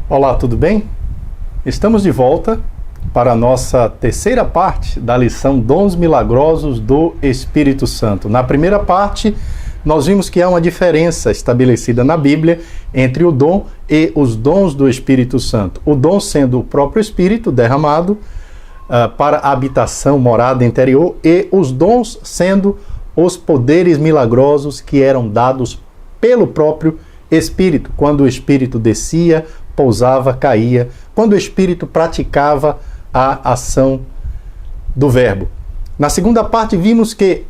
Olá, tudo bem? Estamos de volta para a nossa terceira parte da lição Dons Milagrosos do Espírito Santo. Na primeira parte, nós vimos que há uma diferença estabelecida na Bíblia entre o dom e os dons do Espírito Santo. O dom sendo o próprio Espírito derramado para a habitação, morada interior, e os dons sendo os poderes milagrosos que eram dados pelo próprio Espírito, quando o Espírito descia, pousava, caía, quando o Espírito praticava a ação do Verbo. Na segunda parte vimos que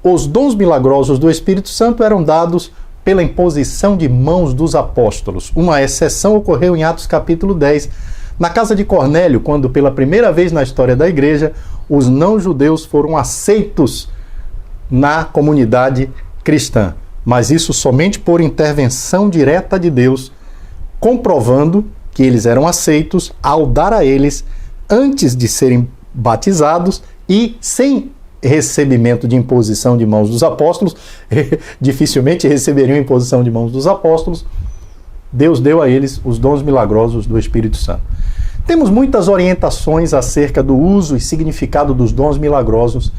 os dons milagrosos do Espírito Santo eram dados pela imposição de mãos dos apóstolos. Uma exceção ocorreu em Atos capítulo 10, na casa de Cornélio, quando pela primeira vez na história da igreja, os não-judeus foram aceitos na comunidade cristã. Mas isso somente por intervenção direta de Deus, comprovando que eles eram aceitos ao dar a eles, antes de serem batizados e sem recebimento de imposição de mãos dos apóstolos, dificilmente receberiam imposição de mãos dos apóstolos, Deus deu a eles os dons milagrosos do Espírito Santo. Temos muitas orientações acerca do uso e significado dos dons milagrosos,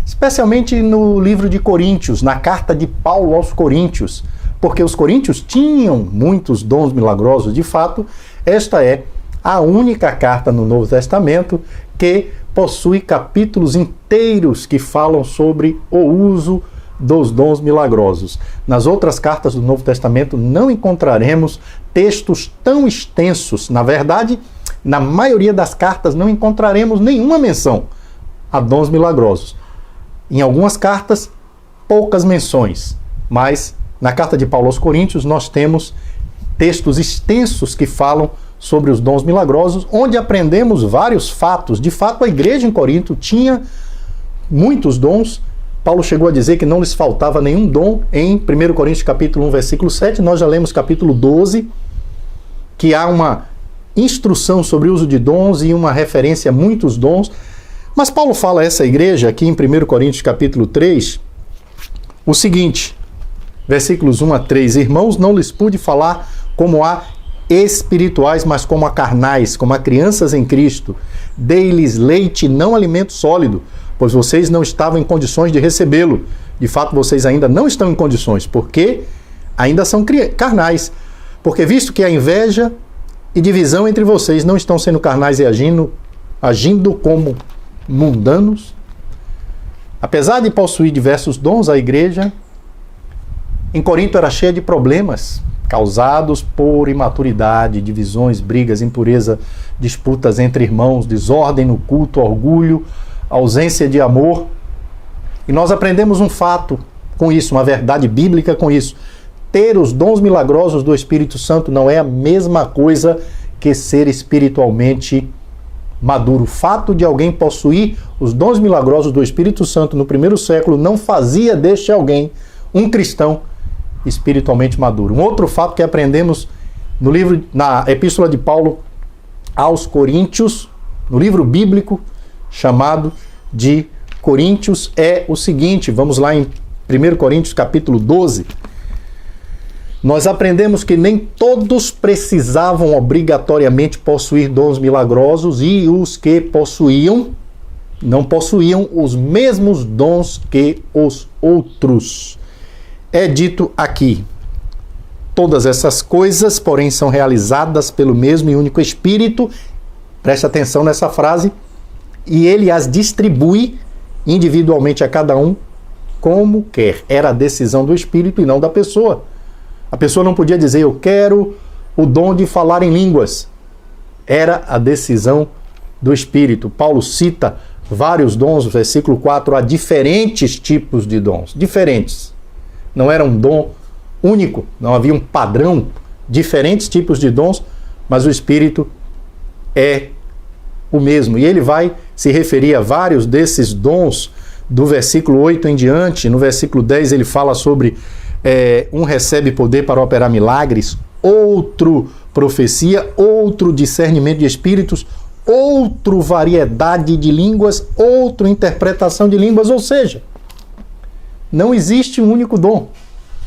especialmente no livro de Coríntios, na carta de Paulo aos Coríntios, porque os coríntios tinham muitos dons milagrosos. De fato, esta é a única carta no Novo Testamento que possui capítulos inteiros que falam sobre o uso dos dons milagrosos. Nas outras cartas do Novo Testamento não encontraremos textos tão extensos. Na verdade, na maioria das cartas não encontraremos nenhuma menção a dons milagrosos. Em algumas cartas, poucas menções, mas na carta de Paulo aos Coríntios nós temos textos extensos que falam sobre os dons milagrosos, onde aprendemos vários fatos. De fato, a igreja em Corinto tinha muitos dons. Paulo chegou a dizer que não lhes faltava nenhum dom. Em 1 Coríntios capítulo 1, versículo 7, nós já lemos capítulo 12, que há uma instrução sobre o uso de dons e uma referência a muitos dons. Mas Paulo fala a essa igreja aqui em 1 Coríntios capítulo 3, o seguinte, versículos 1 a 3, irmãos, não lhes pude falar como a espirituais, mas como a carnais, como a crianças em Cristo. Dei-lhes leite, não alimento sólido, pois vocês não estavam em condições de recebê-lo. De fato, vocês ainda não estão em condições, porque ainda são carnais. Porque visto que a inveja e divisão entre vocês não estão sendo carnais e agindo como mundanos, apesar de possuir diversos dons, a igreja em Corinto era cheia de problemas causados por imaturidade, divisões, brigas, impureza, disputas entre irmãos, desordem no culto, orgulho, ausência de amor. E nós aprendemos um fato com isso, uma verdade bíblica com isso. Ter os dons milagrosos do Espírito Santo não é a mesma coisa que ser espiritualmente maduro. O fato de alguém possuir os dons milagrosos do Espírito Santo no primeiro século não fazia deste alguém um cristão espiritualmente maduro. Um outro fato que aprendemos na epístola de Paulo aos Coríntios, no livro bíblico chamado de Coríntios, é o seguinte, vamos lá em 1 Coríntios capítulo 12, nós aprendemos que nem todos precisavam obrigatoriamente possuir dons milagrosos e os que possuíam, não possuíam os mesmos dons que os outros. É dito aqui, todas essas coisas, porém, são realizadas pelo mesmo e único Espírito, presta atenção nessa frase, e ele as distribui individualmente a cada um como quer. Era a decisão do Espírito e não da pessoa. A pessoa não podia dizer, eu quero o dom de falar em línguas. Era a decisão do Espírito. Paulo cita vários dons, no versículo 4, há diferentes tipos de dons, diferentes. Não era um dom único, não havia um padrão, diferentes tipos de dons, mas o Espírito é o mesmo. E ele vai se referir a vários desses dons do versículo 8 em diante. No versículo 10 ele fala sobre um recebe poder para operar milagres, outro profecia, outro discernimento de espíritos, outro variedade de línguas, outro interpretação de línguas, ou seja, não existe um único dom.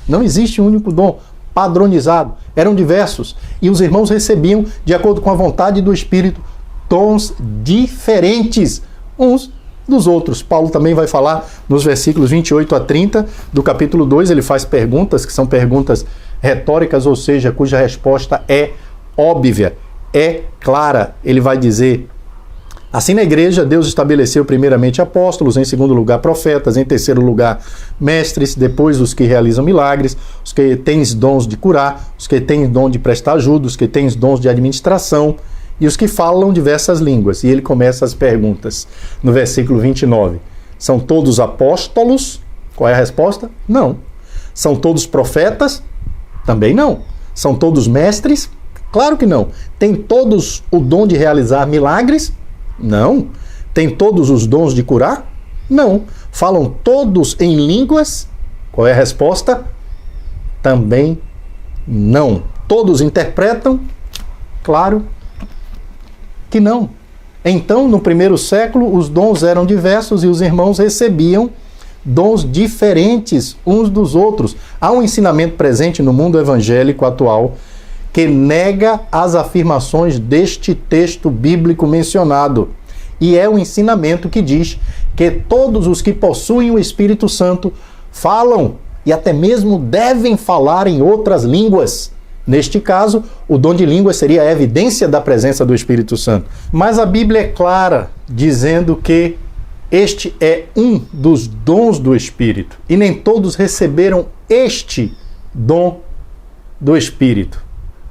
Não existe um único dom. padronizado, eram diversos. E os irmãos recebiam, de acordo com a vontade do Espírito, dons diferentes uns dos outros. Paulo também vai falar nos versículos 28 a 30 do capítulo 2, ele faz perguntas que são perguntas retóricas, ou seja, cuja resposta é óbvia, é clara. Ele vai dizer: assim, na igreja, Deus estabeleceu primeiramente apóstolos, em segundo lugar profetas, em terceiro lugar mestres, depois os que realizam milagres, os que têm dons de curar, os que têm dom de prestar ajuda, os que têm dons de administração e os que falam diversas línguas. E ele começa as perguntas no versículo 29. São todos apóstolos? Qual é a resposta? Não. São todos profetas? Também não. São todos mestres? Claro que não. Tem todos o dom de realizar milagres? Não. Tem todos os dons de curar? Não. Falam todos em línguas? Qual é a resposta? Também não. Todos interpretam? Claro que não. Então, no primeiro século, os dons eram diversos e os irmãos recebiam dons diferentes uns dos outros. Há um ensinamento presente no mundo evangélico atual que nega as afirmações deste texto bíblico mencionado. E é o ensinamento que diz que todos os que possuem o Espírito Santo falam e até mesmo devem falar em outras línguas. Neste caso, o dom de línguas seria a evidência da presença do Espírito Santo. Mas a Bíblia é clara, dizendo que este é um dos dons do Espírito. E nem todos receberam este dom do Espírito.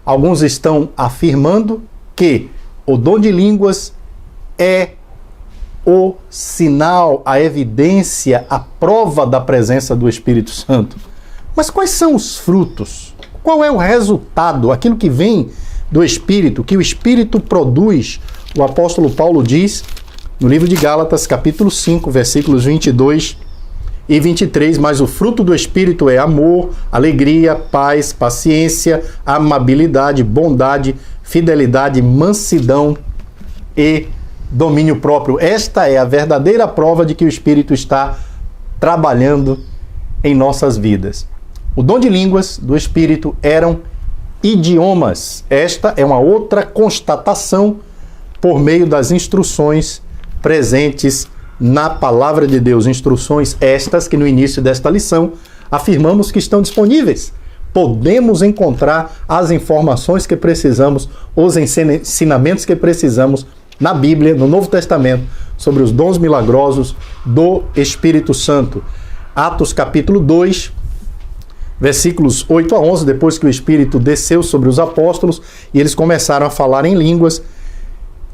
Alguns estão afirmando que o dom de línguas é o sinal, a evidência, a prova da presença do Espírito Santo. Mas quais são os frutos? Qual é o resultado, aquilo que vem do Espírito, que o Espírito produz? O apóstolo Paulo diz no livro de Gálatas, capítulo 5, versículos 22 e 23, mas o fruto do Espírito é amor, alegria, paz, paciência, amabilidade, bondade, fidelidade, mansidão e domínio próprio. Esta é a verdadeira prova de que o Espírito está trabalhando em nossas vidas. O dom de línguas do Espírito eram idiomas. Esta é uma outra constatação por meio das instruções presentes na Palavra de Deus. Instruções estas que no início desta lição afirmamos que estão disponíveis. Podemos encontrar as informações que precisamos, os ensinamentos que precisamos na Bíblia, no Novo Testamento, sobre os dons milagrosos do Espírito Santo. Atos capítulo 2, versículos 8 a 11, depois que o Espírito desceu sobre os apóstolos e eles começaram a falar em línguas,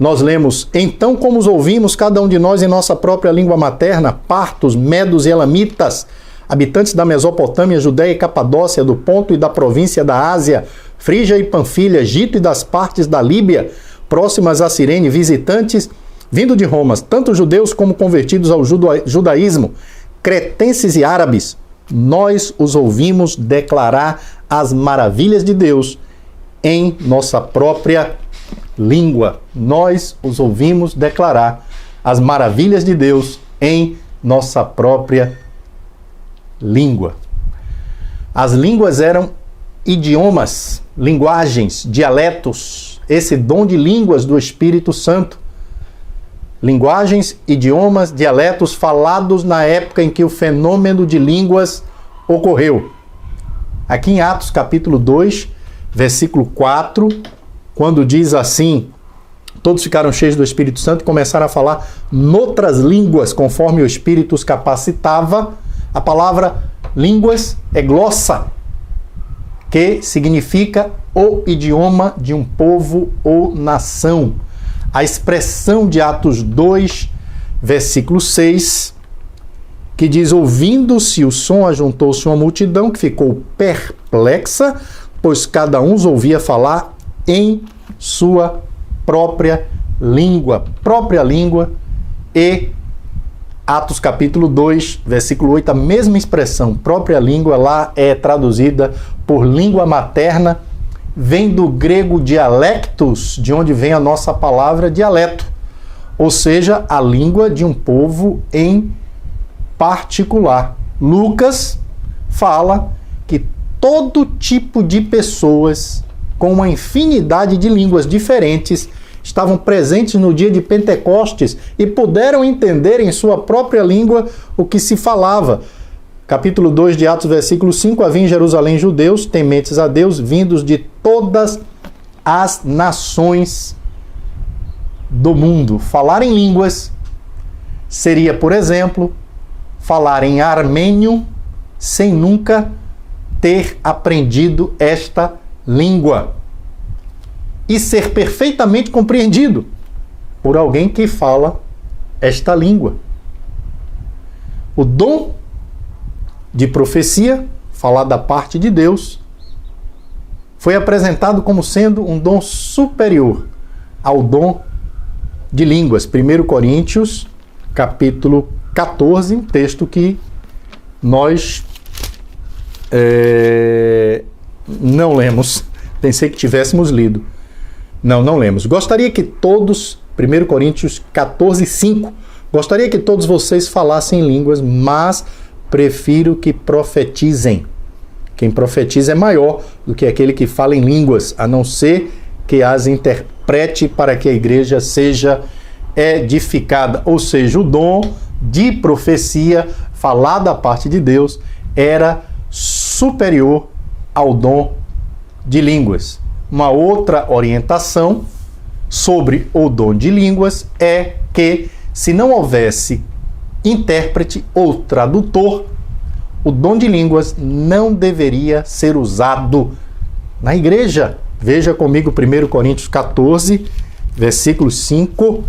nós lemos: então como os ouvimos, cada um de nós em nossa própria língua materna, partos, medos e elamitas, habitantes da Mesopotâmia, Judéia e Capadócia, do Ponto e da província da Ásia, Frígia e Panfilha, Egito e das partes da Líbia, próximas a Cirene, visitantes vindo de Roma, tanto judeus como convertidos ao judaísmo, cretenses e árabes, nós os ouvimos declarar as maravilhas de Deus em nossa própria língua. Nós os ouvimos declarar as maravilhas de Deus em nossa própria língua. As línguas eram idiomas, linguagens, dialetos. Esse dom de línguas do Espírito Santo. Linguagens, idiomas, dialetos falados na época em que o fenômeno de línguas ocorreu. Aqui em Atos capítulo 2, versículo 4, quando diz assim: todos ficaram cheios do Espírito Santo e começaram a falar noutras línguas, conforme o Espírito os capacitava. A palavra línguas é glossa, que significa o idioma de um povo ou nação. A expressão de Atos 2, versículo 6, que diz: ouvindo-se o som, ajuntou-se uma multidão que ficou perplexa, pois cada um os ouvia falar em sua própria língua. E Atos capítulo 2, versículo 8, a mesma expressão, própria língua, lá é traduzida por língua materna, vem do grego dialectos, de onde vem a nossa palavra dialeto, ou seja, a língua de um povo em particular. Lucas fala que todo tipo de pessoas com uma infinidade de línguas diferentes estavam presentes no dia de Pentecostes e puderam entender em sua própria língua o que se falava. Capítulo 2 de Atos, versículo 5, havia em Jerusalém judeus, tementes a Deus, vindos de todas as nações do mundo. Falar em línguas seria, por exemplo, falar em armênio sem nunca ter aprendido esta língua e ser perfeitamente compreendido por alguém que fala esta língua. O dom de profecia, falar da parte de Deus, foi apresentado como sendo um dom superior ao dom de línguas. 1 Coríntios, capítulo 14, texto que nós não lemos. Pensei que tivéssemos lido. Não lemos. Gostaria que todos, 1 Coríntios 14, 5, gostaria que todos vocês falassem línguas, mas prefiro que profetizem. Quem profetiza é maior do que aquele que fala em línguas, a não ser que as interprete para que a igreja seja edificada. Ou seja, o dom de profecia, falar da parte de Deus, era superior ao dom de línguas. Uma outra orientação sobre o dom de línguas é que, se não houvesse intérprete ou tradutor, o dom de línguas não deveria ser usado na igreja. Veja comigo 1 Coríntios 14, versículos 5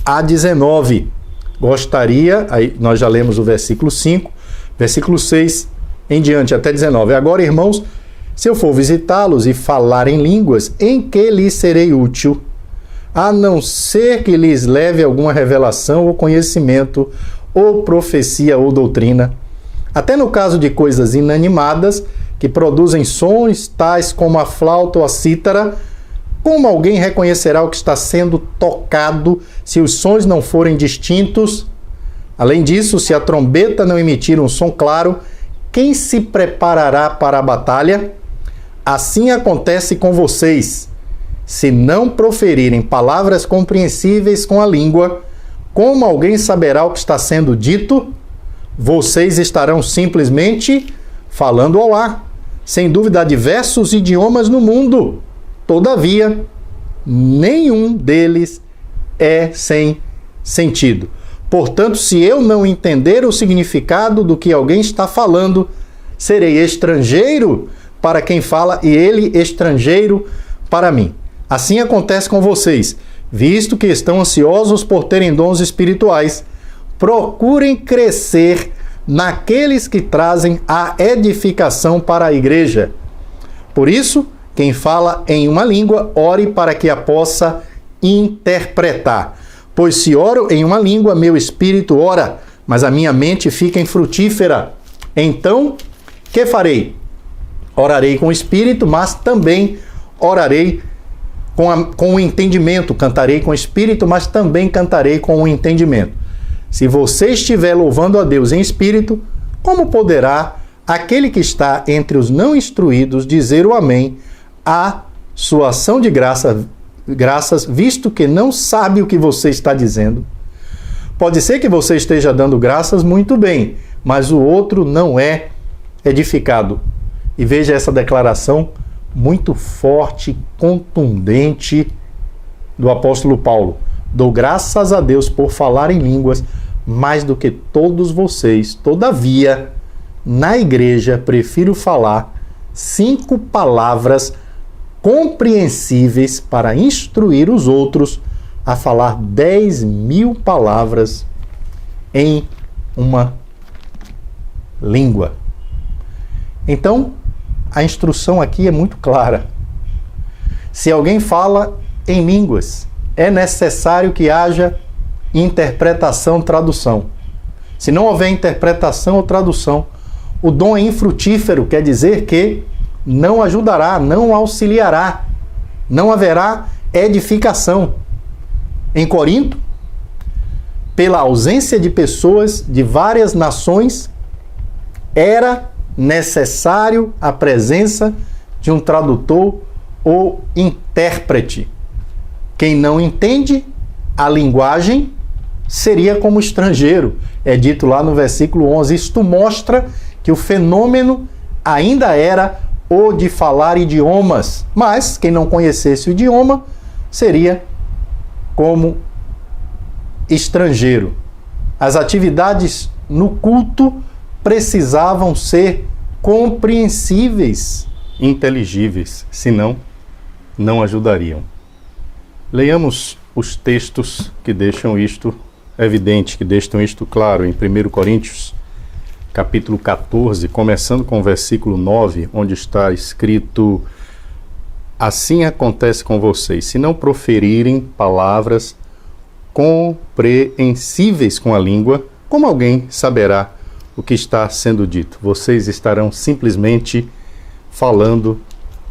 a 19. Gostaria, aí nós já lemos o versículo 5, versículo 6 em diante, até 19. Agora, irmãos, se eu for visitá-los e falar em línguas, em que lhes serei útil? A não ser que lhes leve alguma revelação ou conhecimento, ou profecia ou doutrina. Até no caso de coisas inanimadas, que produzem sons tais como a flauta ou a cítara, como alguém reconhecerá o que está sendo tocado se os sons não forem distintos? Além disso, se a trombeta não emitir um som claro, quem se preparará para a batalha? Assim acontece com vocês. Se não proferirem palavras compreensíveis com a língua, como alguém saberá o que está sendo dito? Vocês estarão simplesmente falando ao ar. Sem dúvida, há diversos idiomas no mundo. Todavia, nenhum deles é sem sentido. Portanto, se eu não entender o significado do que alguém está falando, serei estrangeiro para quem fala e ele estrangeiro para mim. Assim acontece com vocês, visto que estão ansiosos por terem dons espirituais. Procurem crescer naqueles que trazem a edificação para a igreja. Por isso, quem fala em uma língua, ore para que a possa interpretar. Pois se oro em uma língua, meu espírito ora, mas a minha mente fica infrutífera. Então, que farei? Orarei com o espírito, mas também orarei com o entendimento. Cantarei com o espírito, mas também cantarei com o entendimento. Se você estiver louvando a Deus em espírito, como poderá aquele que está entre os não instruídos dizer o amém à sua ação de graças, visto que não sabe o que você está dizendo? Pode ser que você esteja dando graças muito bem, mas o outro não é edificado. E veja essa declaração muito forte, contundente do apóstolo Paulo. Dou graças a Deus por falar em línguas mais do que todos vocês. Todavia, na igreja, prefiro falar 5 palavras compreensíveis para instruir os outros a falar 10.000 palavras em uma língua. Então, a instrução aqui é muito clara. Se alguém fala em línguas, é necessário que haja interpretação, tradução. Se não houver interpretação ou tradução, o dom é infrutífero, quer dizer que não ajudará, não auxiliará, não haverá edificação. Em Corinto, pela ausência de pessoas de várias nações, era necessário a presença de um tradutor ou intérprete. Quem não entende a linguagem seria como estrangeiro. É dito lá no versículo 11. Isto mostra que o fenômeno ainda era o de falar idiomas, mas quem não conhecesse o idioma seria como estrangeiro. As atividades no culto precisavam ser compreensíveis, inteligíveis, senão não ajudariam. Leiamos os textos que deixam isto evidente, que deixam isto claro, em 1 Coríntios, capítulo 14, começando com o versículo 9, onde está escrito: assim acontece com vocês, se não proferirem palavras compreensíveis com a língua, como alguém saberá o que está sendo dito? Vocês estarão simplesmente falando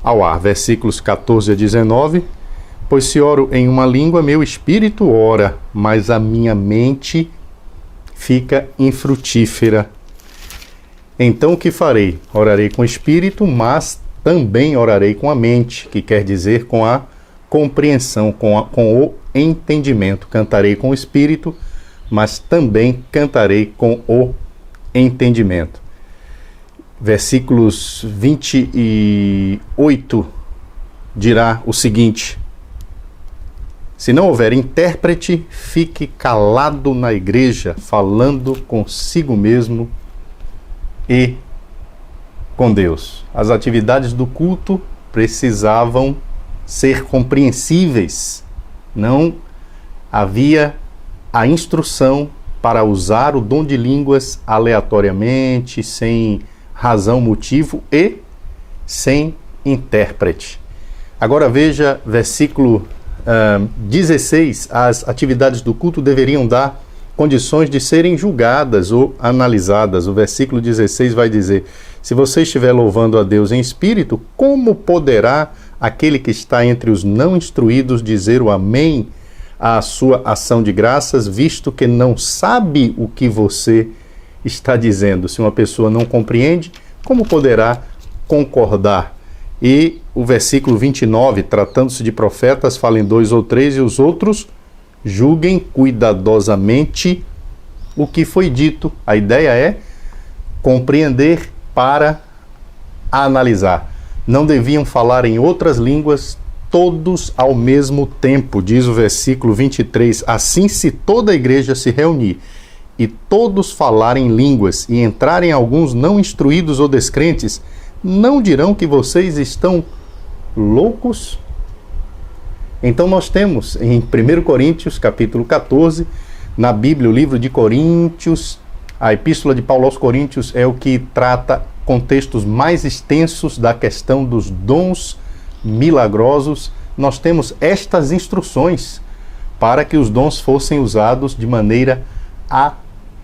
ao ar. Versículos 14 a 19. Pois se oro em uma língua, meu espírito ora, mas a minha mente fica infrutífera. Então o que farei? Orarei com o espírito, mas também orarei com a mente, que quer dizer com a compreensão, com o entendimento. Cantarei com o espírito, mas também cantarei com o entendimento. Versículos 28 dirá o seguinte: se não houver intérprete, fique calado na igreja, falando consigo mesmo e com Deus. As atividades do culto precisavam ser compreensíveis. Não havia a instrução para usar o dom de línguas aleatoriamente, sem razão, motivo e sem intérprete. Agora veja versículo 16. As atividades do culto deveriam dar condições de serem julgadas ou analisadas. O versículo 16 vai dizer: se você estiver louvando a Deus em espírito, como poderá aquele que está entre os não instruídos dizer o amém à sua ação de graças, visto que não sabe o que você está dizendo? Se uma pessoa não compreende, como poderá concordar? E o versículo 29, tratando-se de profetas, falem 2 ou 3 e os outros julguem cuidadosamente o que foi dito. A ideia é compreender para analisar. Não deviam falar em outras línguas todos ao mesmo tempo, diz o versículo 23. Assim, se toda a igreja se reunir e todos falarem línguas e entrarem alguns não instruídos ou descrentes, não dirão que vocês estão loucos? Então nós temos em 1 Coríntios, capítulo 14, na Bíblia, o livro de Coríntios, a Epístola de Paulo aos Coríntios é o que trata contextos mais extensos da questão dos dons milagrosos. Nós temos estas instruções para que os dons fossem usados de maneira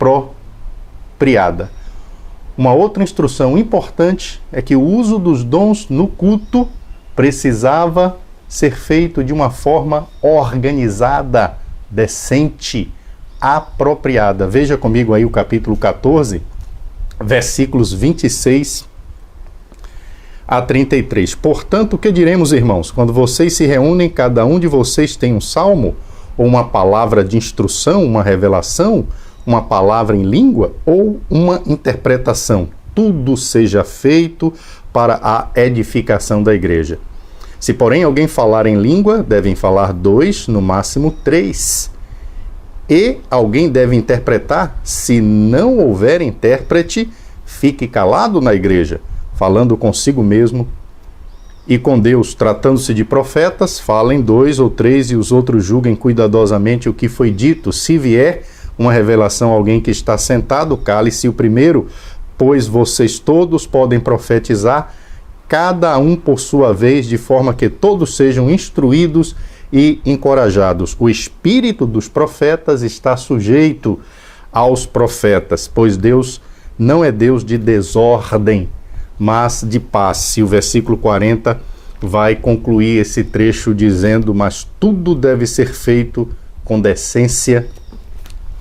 apropriada. Uma outra instrução importante é que o uso dos dons no culto precisava ser feito de uma forma organizada, decente, apropriada. Veja comigo aí o capítulo 14, versículos 26 a 33. Portanto, o que diremos, irmãos? Quando vocês se reúnem, cada um de vocês tem um salmo, ou uma palavra de instrução, uma revelação, uma palavra em língua ou uma interpretação. Tudo seja feito para a edificação da igreja. Se, porém, alguém falar em língua, devem falar 2, no máximo 3. E alguém deve interpretar. Se não houver intérprete, fique calado na igreja, falando consigo mesmo e com Deus. Tratando-se de profetas, falem 2 ou 3 e os outros julguem cuidadosamente o que foi dito. Se vier uma revelação a alguém que está sentado, cale-se o primeiro, pois vocês todos podem profetizar, cada um por sua vez, de forma que todos sejam instruídos e encorajados. O espírito dos profetas está sujeito aos profetas, pois Deus não é Deus de desordem, mas de paz. E o versículo 40 vai concluir esse trecho dizendo: mas tudo deve ser feito com decência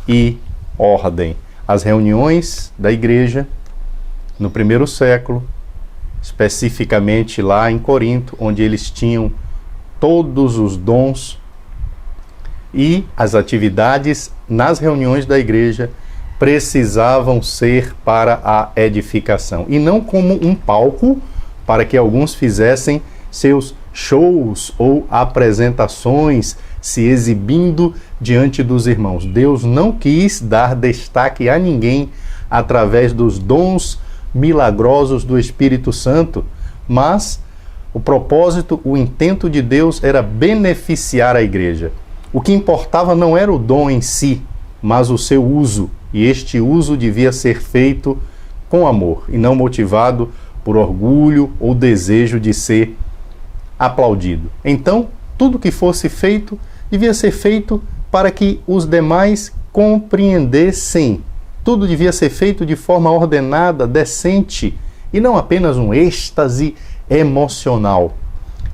e ordem. As reuniões da igreja no primeiro século, especificamente lá em Corinto, onde eles tinham todos os dons e as atividades nas reuniões da igreja precisavam ser para a edificação e não como um palco para que alguns fizessem seus shows ou apresentações se exibindo diante dos irmãos. Deus não quis dar destaque a ninguém através dos dons milagrosos do Espírito Santo, mas o propósito, o intento de Deus era beneficiar a igreja. O que importava não era o dom em si, mas o seu uso, e este uso devia ser feito com amor e não motivado por orgulho ou desejo de ser aplaudido. Então, tudo que fosse feito devia ser feito para que os demais compreendessem. Tudo devia ser feito de forma ordenada, decente, e não apenas um êxtase emocional.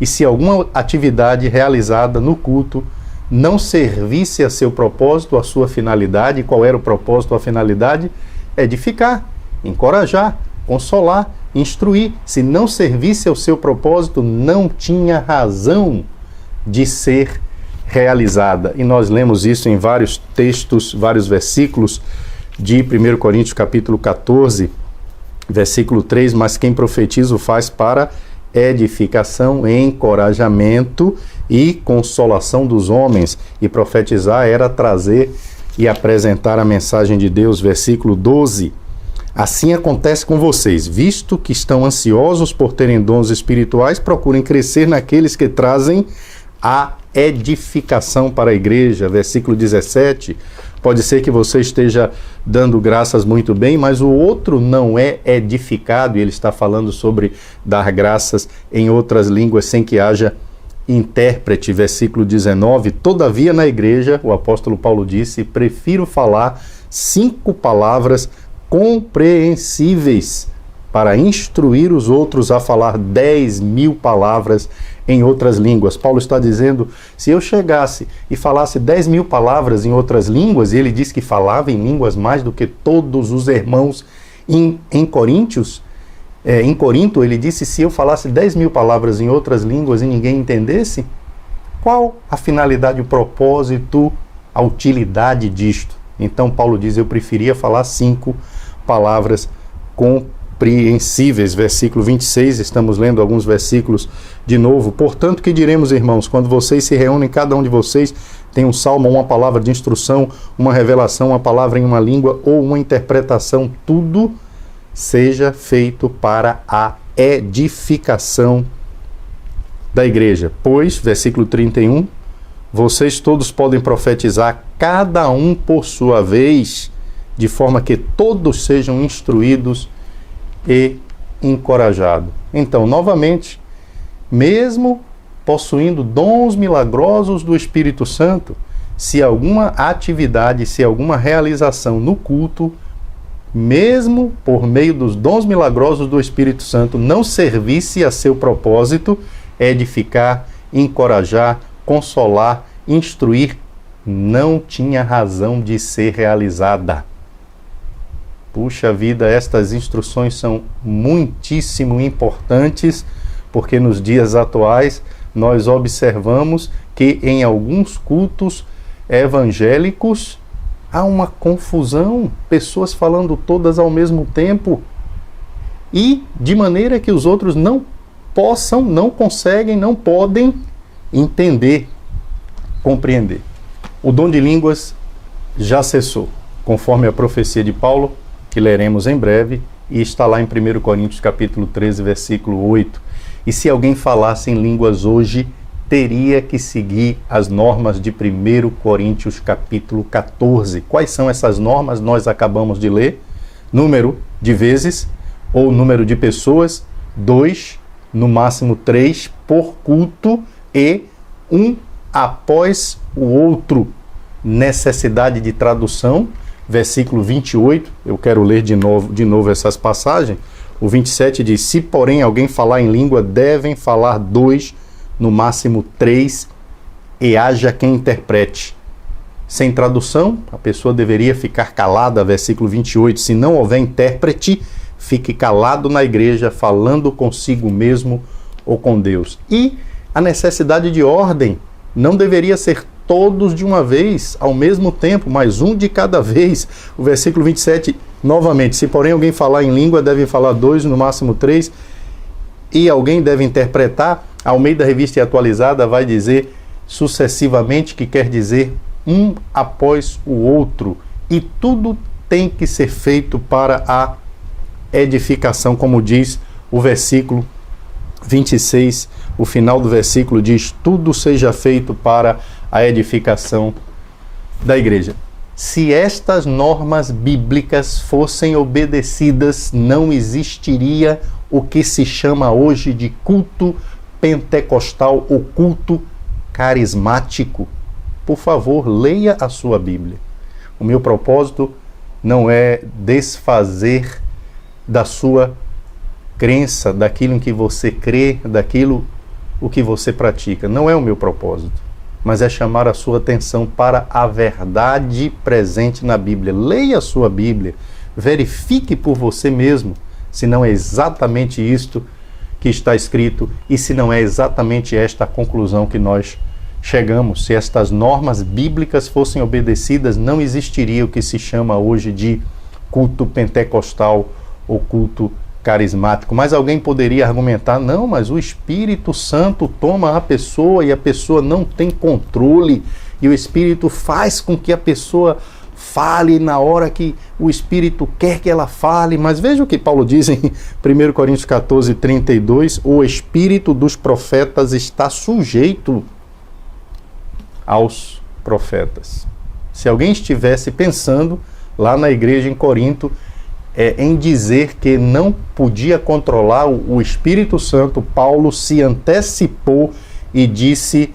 E se alguma atividade realizada no culto não servisse a seu propósito, a sua finalidade, qual era o propósito, a finalidade? Edificar, encorajar, consolar, instruir. Se não servisse ao seu propósito, não tinha razão de ser realizada. E nós lemos isso em vários textos, vários versículos de 1 Coríntios capítulo 14, versículo 3, mas quem profetiza o faz para edificação, encorajamento e consolação dos homens. E profetizar era trazer e apresentar a mensagem de Deus, versículo 12. Assim acontece com vocês, visto que estão ansiosos por terem dons espirituais, procurem crescer naqueles que trazem a edificação para a igreja. Versículo 17, pode ser que você esteja dando graças muito bem, mas o outro não é edificado, e ele está falando sobre dar graças em outras línguas sem que haja intérprete. Versículo 19, todavia na igreja, o apóstolo Paulo disse, prefiro falar 5 palavras compreensíveis para instruir os outros a falar 10.000 palavras em outras línguas. Paulo está dizendo, se eu chegasse e falasse 10.000 palavras em outras línguas, e ele diz que falava em línguas mais do que todos os irmãos em Corinto, ele disse, se eu falasse 10.000 palavras em outras línguas e ninguém entendesse, qual a finalidade, o propósito, a utilidade disto? Então Paulo diz, eu preferia falar 5 palavras compreensíveis. Versículo 26, estamos lendo alguns versículos de novo. Portanto, que diremos, irmãos, quando vocês se reúnem, cada um de vocês tem um salmo, uma palavra de instrução, uma revelação, uma palavra em uma língua ou uma interpretação, tudo seja feito para a edificação da igreja. Pois, versículo 31, vocês todos podem profetizar, cada um por sua vez, de forma que todos sejam instruídos e encorajados. Então, novamente, mesmo possuindo dons milagrosos do Espírito Santo, se alguma atividade, se alguma realização no culto, mesmo por meio dos dons milagrosos do Espírito Santo, não servisse a seu propósito, edificar, encorajar, consolar, instruir, não tinha razão de ser realizada. Puxa vida, estas instruções são muitíssimo importantes, porque nos dias atuais nós observamos que em alguns cultos evangélicos há uma confusão, pessoas falando todas ao mesmo tempo, e de maneira que os outros não possam, não conseguem, não podem entender, compreender. O dom de línguas já cessou, conforme a profecia de Paulo, que leremos em breve, e está lá em 1 Coríntios capítulo 13, versículo 8. E se alguém falasse em línguas hoje, teria que seguir as normas de 1 Coríntios capítulo 14. Quais são essas normas? Nós acabamos de ler. Número de vezes ou número de pessoas, 2, no máximo 3 por culto, e um após o outro. Necessidade de tradução, versículo 28, eu quero ler de novo essas passagens. O 27 diz, se porém alguém falar em língua, devem falar 2, no máximo 3, e haja quem interprete. Sem tradução, a pessoa deveria ficar calada, versículo 28, se não houver intérprete, fique calado na igreja, falando consigo mesmo ou com Deus. E a necessidade de ordem não deveria ser todos de uma vez, ao mesmo tempo, mas um de cada vez. O versículo 27, novamente, se porém alguém falar em língua, devem falar 2, no máximo 3, e alguém deve interpretar. A Almeida Revista e Atualizada vai dizer sucessivamente, que quer dizer um após o outro, e tudo tem que ser feito para a edificação, como diz o versículo 26, o final do versículo diz: tudo seja feito para a edificação da igreja. Se estas normas bíblicas fossem obedecidas, não existiria o que se chama hoje de culto pentecostal ou culto carismático. Por favor, leia a sua Bíblia. O meu propósito não é desfazer da sua crença, daquilo em que você crê, daquilo o que você pratica. Não é o meu propósito, mas é chamar a sua atenção para a verdade presente na Bíblia. Leia a sua Bíblia, verifique por você mesmo se não é exatamente isto que está escrito e se não é exatamente esta a conclusão que nós chegamos. Se estas normas bíblicas fossem obedecidas, não existiria o que se chama hoje de culto pentecostal ou culto carismático. Mas alguém poderia argumentar: não, mas o Espírito Santo toma a pessoa e a pessoa não tem controle, e o Espírito faz com que a pessoa fale na hora que o Espírito quer que ela fale. Mas veja o que Paulo diz em 1 Coríntios 14, 32, o Espírito dos profetas está sujeito aos profetas. Se alguém estivesse pensando lá na igreja em Corinto em dizer que não podia controlar o Espírito Santo, Paulo se antecipou e disse: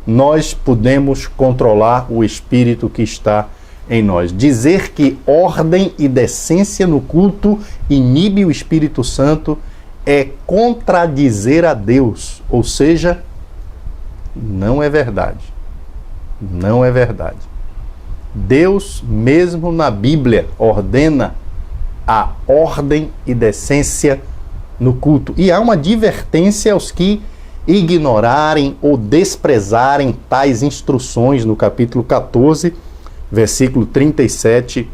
nós podemos controlar o Espírito que está em nós. Dizer que ordem e decência no culto inibe o Espírito Santo é contradizer a Deus, ou seja, não é verdade. Não é verdade. Deus, mesmo na Bíblia, ordena a ordem e decência no culto. E há uma advertência aos que ignorarem ou desprezarem tais instruções no capítulo 14, versículo 37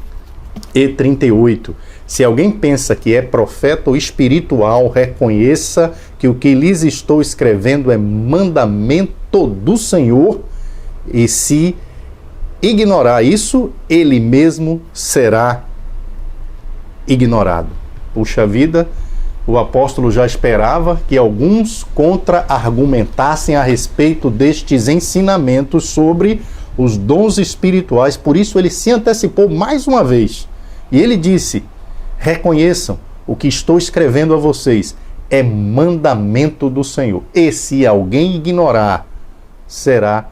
e 38. Se alguém pensa que é profeta ou espiritual, reconheça que o que lhes estou escrevendo é mandamento do Senhor, e se ignorar isso, ele mesmo será ignorado. Puxa vida, o apóstolo já esperava que alguns contra-argumentassem a respeito destes ensinamentos sobre os dons espirituais, por isso ele se antecipou mais uma vez. E ele disse: reconheçam, o que estou escrevendo a vocês é mandamento do Senhor. E se alguém ignorar, será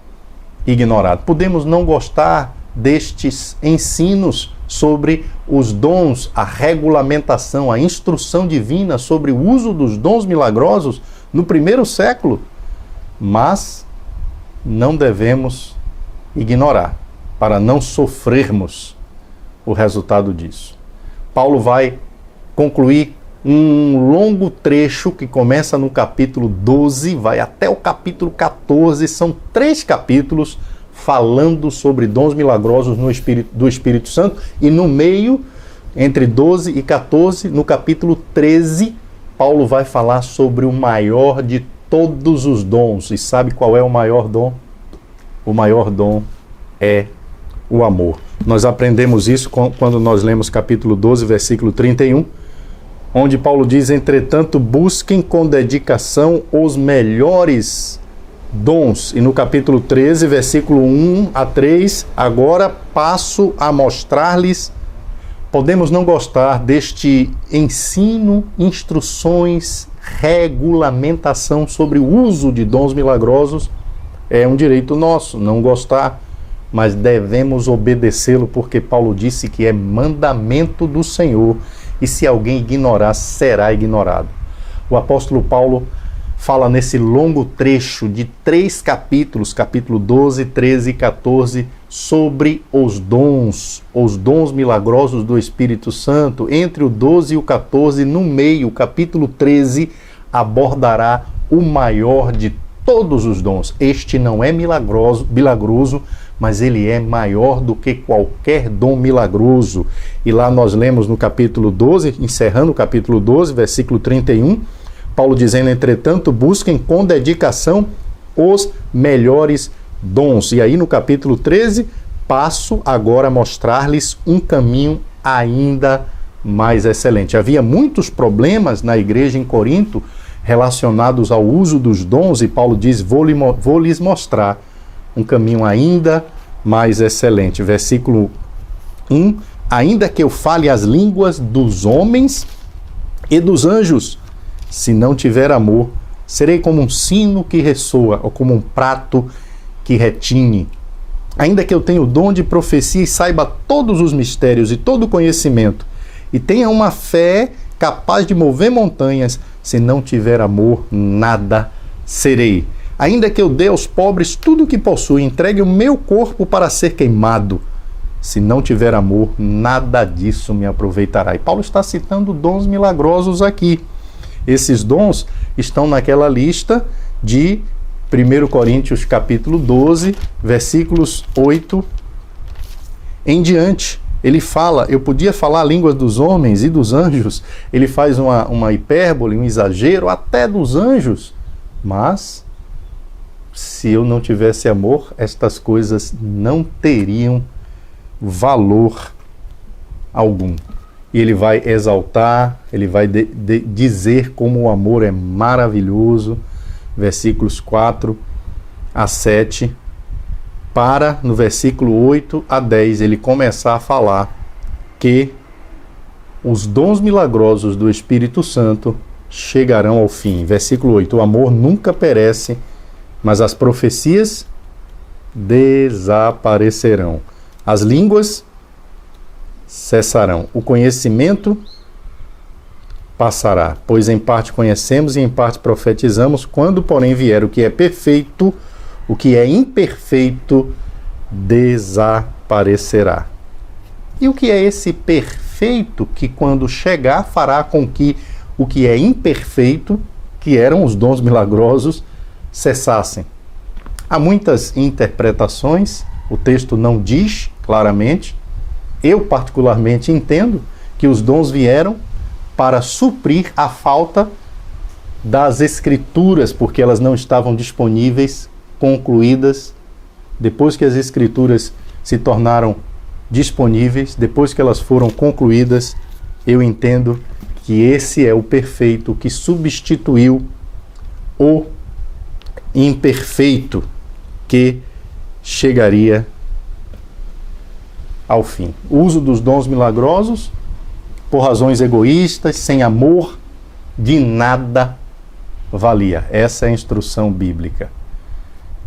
ignorado. Podemos não gostar destes ensinos sobre os dons, a regulamentação, a instrução divina sobre o uso dos dons milagrosos no primeiro século, mas não devemos ignorar, para não sofrermos o resultado disso. Paulo vai concluir um longo trecho que começa no capítulo 12, vai até o capítulo 14, são 3 capítulos falando sobre dons milagrosos do Espírito Santo, e no meio, entre 12 e 14, no capítulo 13, Paulo vai falar sobre o maior de todos os dons. E sabe qual é o maior dom? O maior dom é o amor. Nós aprendemos isso quando nós lemos capítulo 12, versículo 31, onde Paulo diz: entretanto, busquem com dedicação os melhores dons. E no capítulo 13, versículo 1 a 3, agora passo a mostrar-lhes. Podemos não gostar deste ensino, instruções, regulamentação sobre o uso de dons milagrosos. É um direito nosso não gostar, mas devemos obedecê-lo, porque Paulo disse que é mandamento do Senhor, e se alguém ignorar, será ignorado. O apóstolo Paulo fala nesse longo trecho de 3 capítulos, capítulo 12, 13 e 14, sobre os dons milagrosos do Espírito Santo. Entre o 12 e o 14, no meio, o capítulo 13, abordará o maior de todos os dons. Este não é milagroso, mas ele é maior do que qualquer dom milagroso. E lá nós lemos no capítulo 12, encerrando o capítulo 12, versículo 31, Paulo dizendo: entretanto, busquem com dedicação os melhores dons. E aí no capítulo 13, passo agora a mostrar-lhes um caminho ainda mais excelente. Havia muitos problemas na igreja em Corinto relacionados ao uso dos dons, e Paulo diz: vou lhes mostrar um caminho ainda mais excelente. Versículo 1: ainda que eu fale as línguas dos homens e dos anjos, se não tiver amor, serei como um sino que ressoa, ou como um prato que retine. Ainda que eu tenha o dom de profecia e saiba todos os mistérios e todo o conhecimento, e tenha uma fé capaz de mover montanhas, se não tiver amor, nada serei. Ainda que eu dê aos pobres tudo o que possuo, entregue o meu corpo para ser queimado, se não tiver amor, nada disso me aproveitará. E Paulo está citando dons milagrosos aqui. Esses dons estão naquela lista de 1 Coríntios capítulo 12, versículos 8 em diante. Ele fala: eu podia falar línguas dos homens e dos anjos. Ele faz uma hipérbole, um exagero até dos anjos. Mas, se eu não tivesse amor, estas coisas não teriam valor algum. E ele vai exaltar, ele vai dizer como o amor é maravilhoso, versículos 4 a 7, para, no versículo 8 a 10, ele começar a falar que os dons milagrosos do Espírito Santo chegarão ao fim. Versículo 8, o amor nunca perece, mas as profecias desaparecerão. As línguas cessarão. O conhecimento passará, pois em parte conhecemos e em parte profetizamos. Quando, porém, vier o que é perfeito, o que é imperfeito desaparecerá. E o que é esse perfeito que, quando chegar, fará com que o que é imperfeito, que eram os dons milagrosos, cessassem? Há muitas interpretações, o texto não diz claramente. Eu, particularmente, entendo que os dons vieram para suprir a falta das Escrituras, porque elas não estavam disponíveis, concluídas. Depois que as Escrituras se tornaram disponíveis, depois que elas foram concluídas, eu entendo que esse é o perfeito que substituiu o imperfeito que chegaria ao fim. O uso dos dons milagrosos, por razões egoístas, sem amor, de nada valia. Essa é a instrução bíblica.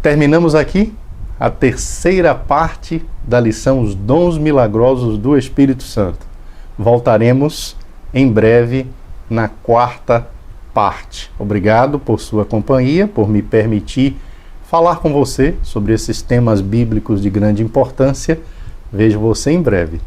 Terminamos aqui a terceira parte da lição Os Dons Milagrosos do Espírito Santo. Voltaremos em breve na quarta parte. Obrigado por sua companhia, por me permitir falar com você sobre esses temas bíblicos de grande importância. Vejo você em breve.